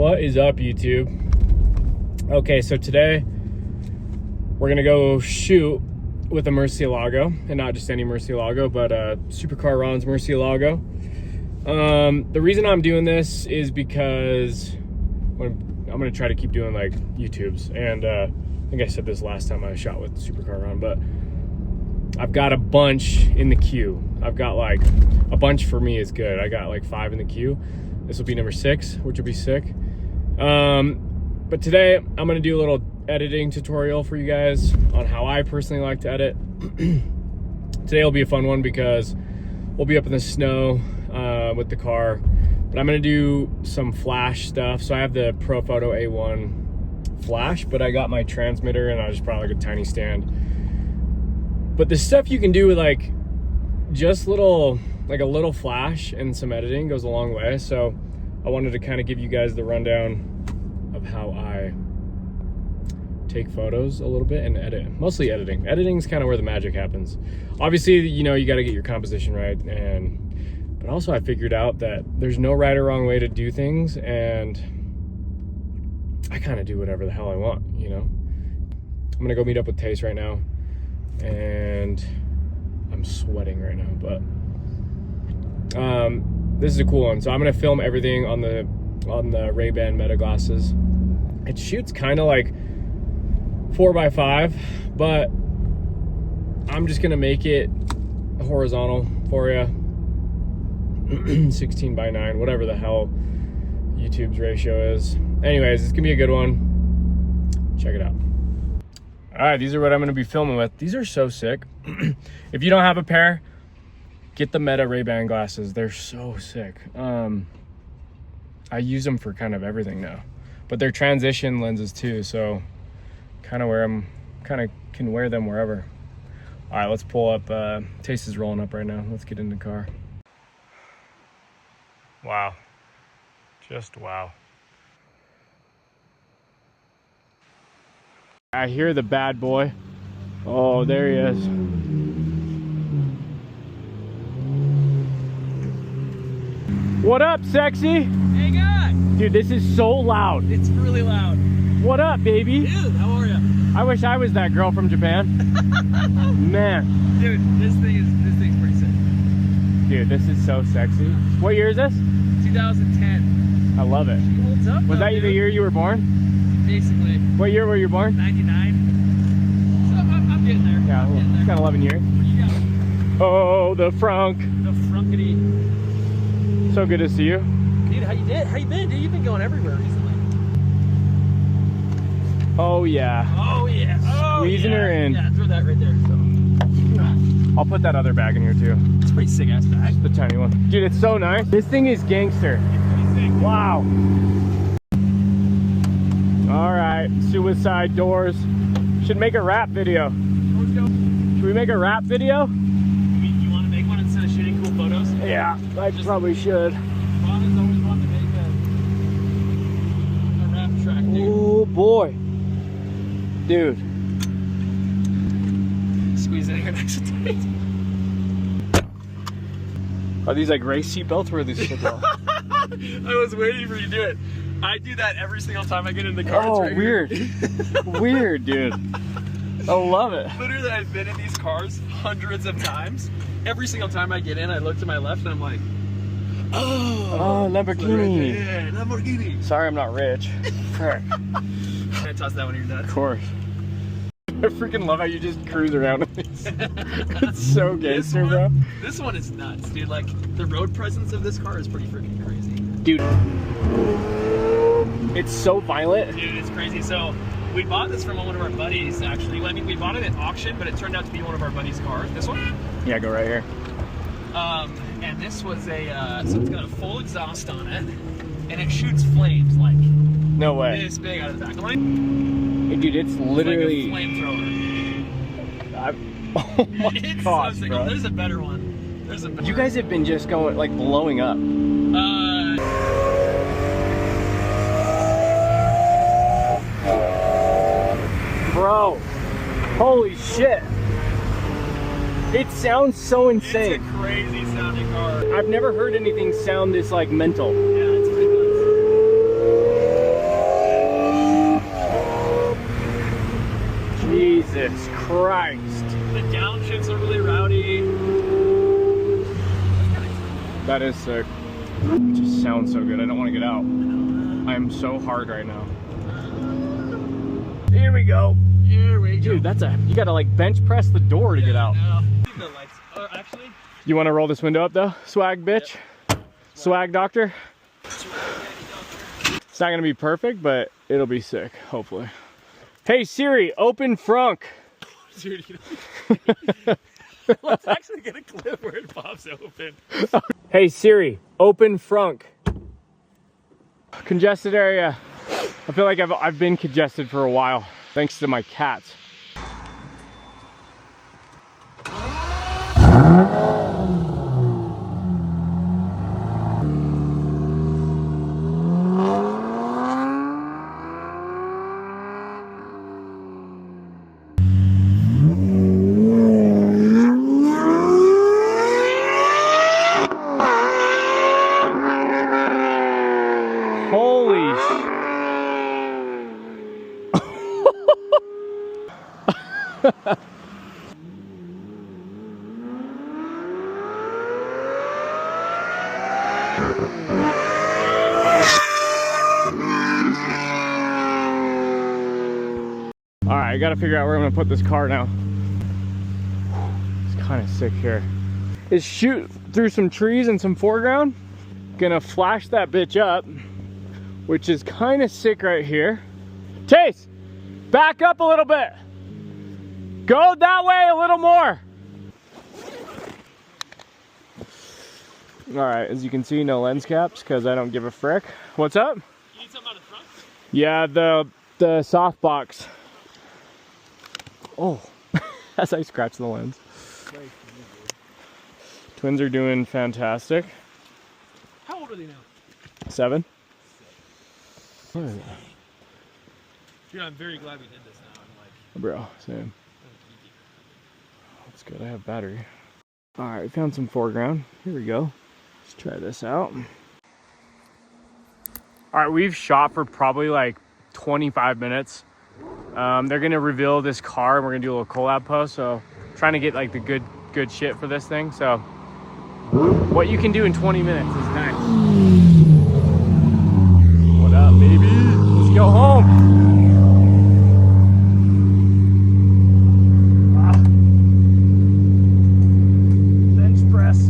What is up, YouTube? Okay, so today we're gonna go shoot with a Murcielago, and not just any Murcielago, but Supercar Ron's Murcielago. The reason I'm doing this is because I'm gonna try to keep doing like YouTubes, and I think I said this last time I shot with Supercar Ron, but I've got a bunch in the queue. I've got like a bunch for me is good. I got like 5 in the queue. This will be number 6, which will be sick. But today I'm gonna do a little editing tutorial for you guys on how I personally like to edit. Today will be a fun one because we'll be up in the snow with the car, but I'm gonna do some flash stuff. So I have the ProPhoto A1 flash, but I got my transmitter and I just brought like a tiny stand. But the stuff you can do with like just like a little flash and some editing goes a long way. So I wanted to kind of give you guys the rundown of how I take photos a little bit and edit. Mostly editing. Editing is kind of where the magic happens. Obviously, you know, you got to get your composition right, but also I figured out that there's no right or wrong way to do things, and I kind of do whatever the hell I want, you know. I'm gonna go meet up with Tace right now, and I'm sweating right now, but this is a cool one. So I'm gonna film everything on the Ray-Ban Meta glasses. It shoots kind of like 4x5, but I'm just gonna make it horizontal for you. 16:9, whatever the hell YouTube's ratio is. Anyways, it's gonna be a good one. Check it out. All right, these are what I'm gonna be filming with. These are so sick. If you don't have a pair, get the Meta Ray-Ban glasses. They're so sick. I use them for kind of everything now, but they're transition lenses too, so kind of can wear them wherever. All right, let's pull up. Tace is rolling up right now. Let's get in the car. Wow, just wow. I hear the bad boy. Oh, there he is. What up, sexy? Hey, guy. Dude, this is so loud. It's really loud. What up, baby? Dude, how are you? I wish I was that girl from Japan. Man. Dude, this thing's pretty sick. Dude, this is so sexy. What year is this? 2010. I love it. It holds up. Was though, that dude. the year you were born? Basically. What year were you born? 99. So I'm getting there. Yeah, I'm getting it's there. got 11 years. What do you got? Oh, the frunk. The frunkety. So good to see you. Dude, how you been? Dude, you've been going everywhere recently. Oh, yeah. Oh, yeah. Oh, Squeezing yeah. her in. Yeah, throw that right there. So. I'll put that other bag in here, too. It's a pretty sick ass bag. The tiny one. Dude, it's so nice. This thing is gangster. Wow. All right, suicide doors. Should make a rap video. Should we make a rap video? You want to make one instead of shooting cool photos? Yeah, I probably should. Ron has always wanted to make a rap track, dude. Oh boy. Dude. Squeeze it here next to tight. Are these like race seat belts? Where are these shit on? I was waiting for you to do it. I do that every single time I get in the car. Oh, right weird. Weird, dude. I love it. Literally, I've been in these cars hundreds of times. Every single time I get in, I look to my left and I'm like, oh, Lamborghini. Yeah, Lamborghini. Sorry, I'm not rich. Frick. Can I toss that one in your nuts? Of course. I freaking love how you just cruise around with these. It's so gangster, bro. This one is nuts, dude. Like, the road presence of this car is pretty freaking crazy. Dude. It's so violent. Dude, it's crazy. So, we bought this from one of our buddies, actually. I mean, we bought it at auction, but it turned out to be one of our buddies' cars. This one? Yeah, go right here. And this was so it's got a full exhaust on it, and it shoots flames, like, No way. this big out of the back. Hey, dude, it's literally... like a flamethrower. Oh my It's gosh, so sick. bro. Oh, there's a better one. There's a better You guys have been just going, like, blowing up. Bro, holy shit. It sounds so insane. It's a crazy sounding car. I've never heard anything sound this, like, mental. Yeah, it's pretty nuts. That is sick. It just sounds so good. I don't want to get out. I'm so hard right now. Here we go. Here we go. Dude, that's you gotta like bench press the door to get out. The lights. Actually. You want to roll this window up though? Swag bitch. Yep. Swag doctor. It's not gonna be perfect, but it'll be sick, hopefully. Hey Siri, open frunk. Dude, let's actually get a clip where it pops open. Hey Siri, open frunk. Congested area. I feel like I've been congested for a while, thanks to my cats. Holy All right, I gotta figure out where I'm gonna put this car now. It's kind of sick here. Is shoot through some trees and some foreground. Gonna flash that bitch up, which is kind of sick right here. Tace, back up a little bit. Go that way a little more. All right, as you can see, no lens caps because I don't give a frick. What's up? You need something on the front? Yeah, the softbox. Oh, as I scratch the lens. Twins are doing fantastic. How old are they now? 7. Dude, I'm very glad we did this now. I'm like, Bro, same. That's good. I have battery. All right, we found some foreground. Here we go. Let's try this out. All right, we've shot for probably like 25 minutes. They're gonna reveal this car and we're gonna do a little collab post. So trying to get like the good shit for this thing. So what you can do in 20 minutes is nice. What up, baby? Let's go home. Bench press.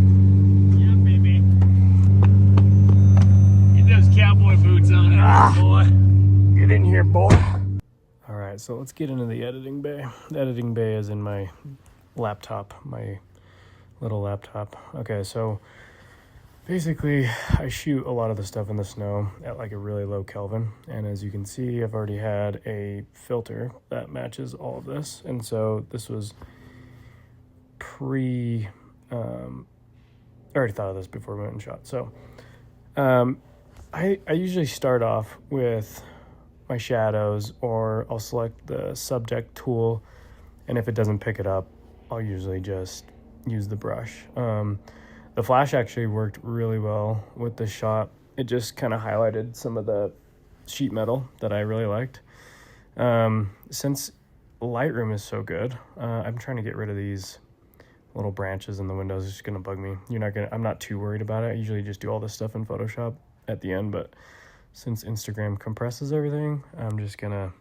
yeah, baby. Get those cowboy boots on here, boy. Get in here, boy. All right, so let's get into the editing bay. The editing bay is in my laptop, my little laptop. Okay, so basically I shoot a lot of the stuff in the snow at like a really low Kelvin. And as you can see, I've already had a filter that matches all of this. And so this was I already thought of this before we went and shot. So I usually start off with my shadows, or I'll select the subject tool, and if it doesn't pick it up, I'll usually just use the brush. The flash actually worked really well with this shot. It just kind of highlighted some of the sheet metal that I really liked. Since Lightroom is so good, I'm trying to get rid of these little branches in the windows. It's just gonna bug me. I'm not too worried about it. I usually just do all this stuff in Photoshop at the end, but since Instagram compresses everything, I'm just gonna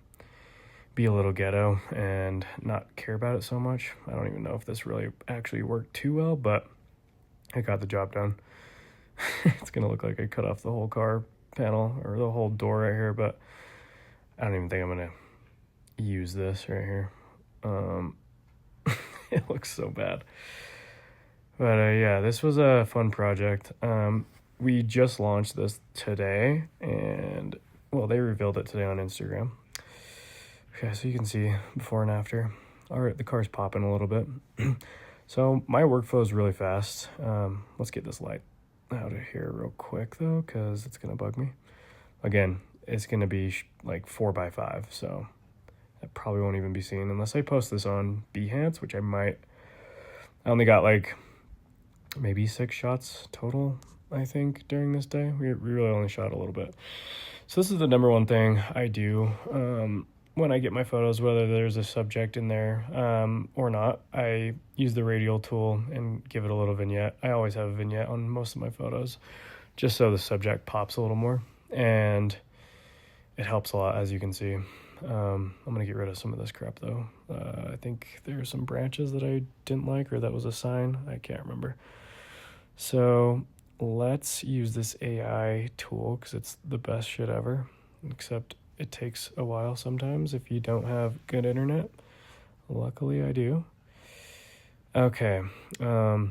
be a little ghetto and not care about it so much. I don't even know if this really actually worked too well, but I got the job done. It's gonna look like I cut off the whole car panel or the whole door right here, but I don't even think I'm gonna use this right here. It looks so bad. But yeah, this was a fun project. We just launched this today, and well, they revealed it today on Instagram. Okay, so you can see before and after. All right, the car's popping a little bit. So my workflow is really fast. Let's get this light out of here real quick though, because it's gonna bug me. Again, it's gonna be like 4x5, so that probably won't even be seen unless I post this on Behance, which I might. I only got like maybe 6 shots total, I think, during this day. We really only shot a little bit. So this is the number one thing I do when I get my photos, whether there's a subject in there or not, I use the radial tool and give it a little vignette. I always have a vignette on most of my photos, just so the subject pops a little more, and it helps a lot, as you can see. I'm gonna get rid of some of this crap though. I think there are some branches that I didn't like, or that was a sign. I can't remember. So let's use this AI tool because it's the best shit ever, except it takes a while sometimes if you don't have good internet. Luckily I do. Okay. Okay,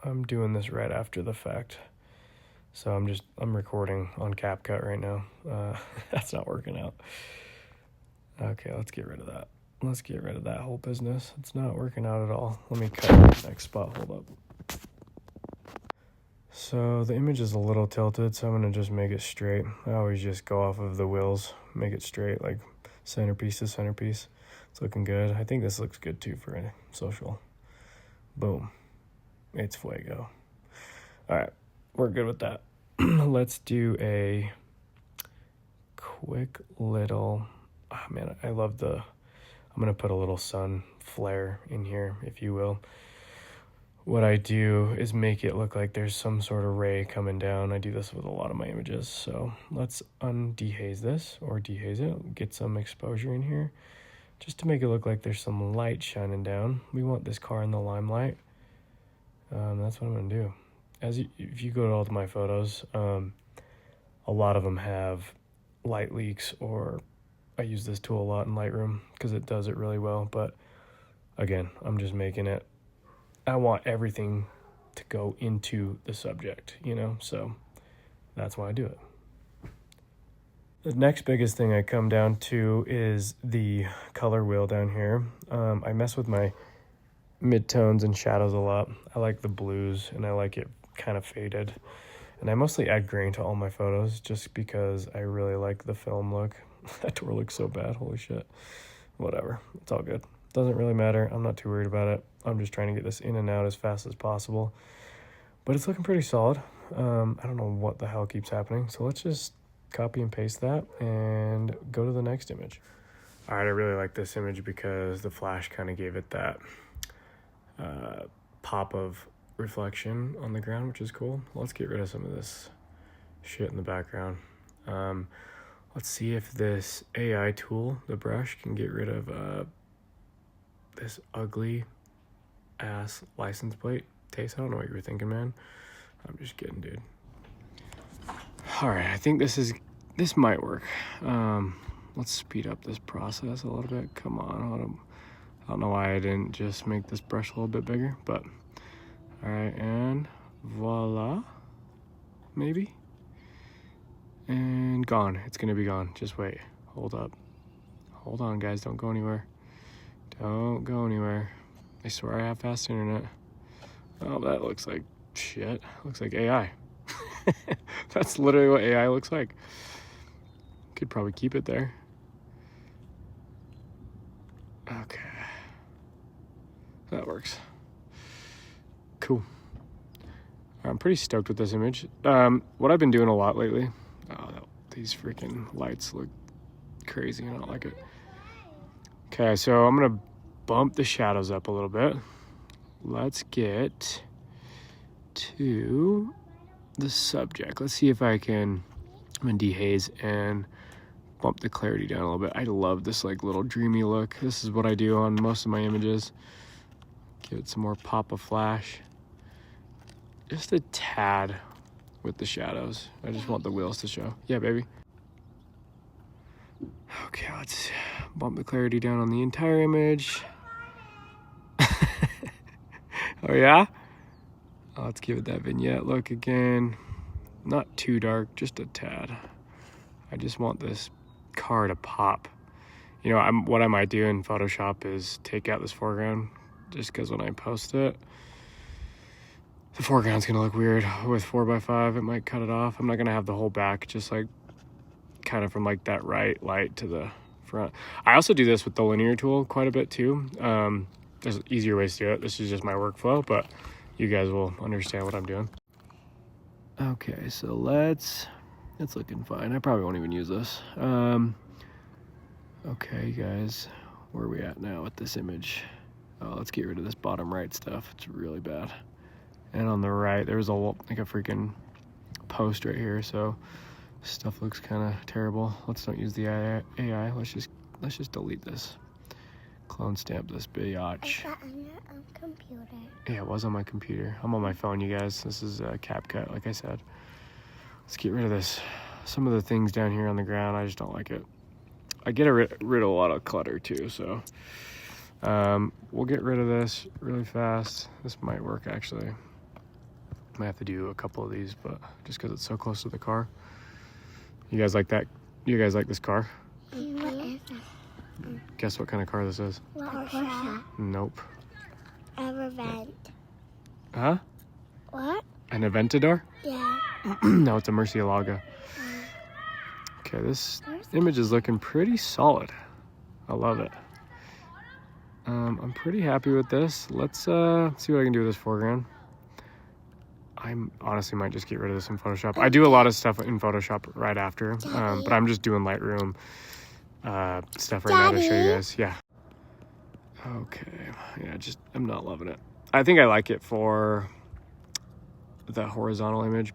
I'm doing this right after the fact. So I'm recording on CapCut right now. That's not working out. Okay, let's get rid of that. Let's get rid of that whole business. It's not working out at all. Let me cut the next spot. Hold up. So the image is a little tilted, so I'm gonna just make it straight. I always just go off of the wheels, make it straight, like centerpiece to centerpiece. It's looking good. I think this looks good too for a social. Boom. It's fuego. All right. We're good with that. Let's do a quick little, oh man, I'm going to put a little sun flare in here, if you will. What I do is make it look like there's some sort of ray coming down. I do this with a lot of my images. So let's undehaze this, or dehaze it, get some exposure in here, just to make it look like there's some light shining down. We want this car in the limelight. That's what I'm going to do. If you go to all of my photos, a lot of them have light leaks, or I use this tool a lot in Lightroom because it does it really well. But again, I'm just making it, I want everything to go into the subject, you know, so that's why I do it. The next biggest thing I come down to is the color wheel down here. I mess with my midtones and shadows a lot. I like the blues, and I like it kind of faded, and I mostly add grain to all my photos just because I really like the film look. That door looks so bad, holy shit. Whatever, it's all good, doesn't really matter. I'm not too worried about it. I'm just trying to get this in and out as fast as possible, but it's looking pretty solid. I don't know what the hell keeps happening, so let's just copy and paste that and go to the next image. All right, I really like this image because the flash kind of gave it that pop of reflection on the ground, which is cool. Let's get rid of some of this shit in the background. Let's see if this AI tool, the brush, can get rid of this ugly ass license plate. Tace, I don't know what you were thinking, man. I'm just kidding, dude. All right, I think this might work. Let's speed up this process a little bit. Come on, I don't know why I didn't just make this brush a little bit bigger, but all right, and voila, maybe, and gone. It's gonna be gone. Just wait. Hold up. Hold on, guys. Don't go anywhere. Don't go anywhere. I swear I have fast internet. Oh, that looks like shit. Looks like AI. That's literally what AI looks like. Could probably keep it there. Okay. That works. Cool. I'm pretty stoked with this image. What I've been doing a lot lately, these freaking lights look crazy. I don't like it. Okay, so I'm gonna bump the shadows up a little bit. Let's get to the subject. Let's see if I'm gonna dehaze and bump the clarity down a little bit. I love this like little dreamy look. This is what I do on most of my images. Give it some more pop of flash. Just a tad with the shadows. I just want the wheels to show. Yeah, baby. Okay, let's bump the clarity down on the entire image. Oh yeah? Let's give it that vignette look again. Not too dark, just a tad. I just want this car to pop. You know, what I might do in Photoshop is take out this foreground, just because when I post it, the foreground's gonna look weird with 4x5. It might cut it off. I'm not gonna have the whole back, just like kind of from like that right light to the front. I also do this with the linear tool quite a bit too. There's easier ways to do it. This is just my workflow, but you guys will understand what I'm doing. Okay, so let's It's looking fine. I probably won't even use this. Okay, guys, where are we at now with this image? Oh, let's get rid of this bottom right stuff. It's really bad. And on the right, there's like a freaking post right here, so stuff looks kind of terrible. Let's not use the AI. Let's just delete this. Clone stamp this biatch. Is that on your own computer? Yeah, it was on my computer. I'm on my phone, you guys. This is CapCut, like I said. Let's get rid of this. Some of the things down here on the ground, I just don't like it. I get rid of a lot of clutter too, so we'll get rid of this really fast. This might work actually. Might have to do a couple of these, but just because it's so close to the car. You guys like that? You guys like this car? What is it? Guess what kind of car this is? Porsche. Nope. A Revent. Huh? What? An Aventador? Yeah. No, it's a Murcielago. Okay, this image is looking pretty solid. I love it. I'm pretty happy with this. Let's see what I can do with this foreground. I honestly might just get rid of this in Photoshop. I do a lot of stuff in Photoshop right after, but I'm just doing Lightroom stuff right now to show you guys. Yeah. Okay. Yeah, I'm not loving it. I think I like it for the horizontal image,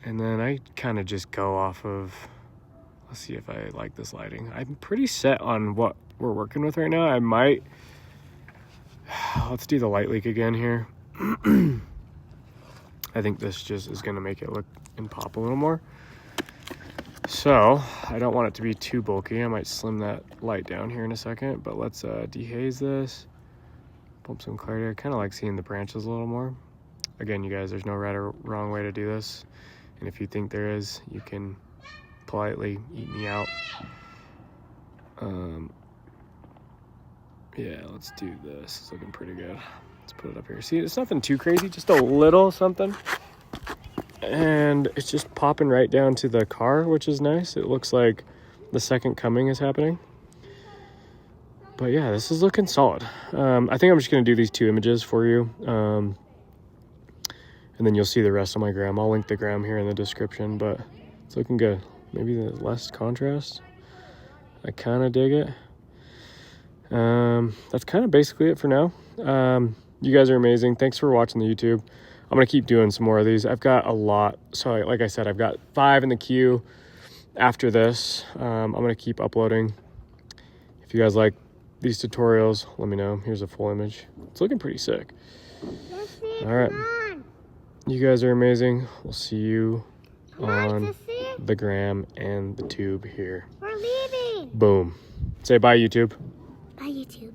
and then I kind of just go off of, let's see if I like this lighting. I'm pretty set on what we're working with right now. I might, let's do the light leak again here. I think this just is gonna make it look and pop a little more. So I don't want it to be too bulky. I might slim that light down here in a second, but let's dehaze this, bump some clarity. I kind of like seeing the branches a little more. Again, you guys, there's no right or wrong way to do this. And if you think there is, you can politely eat me out. Yeah, let's do this. It's looking pretty good. Let's put it up here. See, it's nothing too crazy, just a little something. And it's just popping right down to the car, which is nice. It looks like the second coming is happening. But yeah, this is looking solid. I think I'm just gonna do these two images for you. And then you'll see the rest of my gram. I'll link the gram here in the description, but it's looking good. Maybe the less contrast. I kind of dig it. That's kind of basically it for now. You guys are amazing. Thanks for watching the YouTube. I'm going to keep doing some more of these. I've got a lot. So like I said, I've got 5 in the queue after this. I'm going to keep uploading. If you guys like these tutorials, let me know. Here's a full image. It's looking pretty sick. All right. You guys are amazing. We'll see you on the gram and the tube here. We're leaving. Boom. Say bye, YouTube. Bye, YouTube.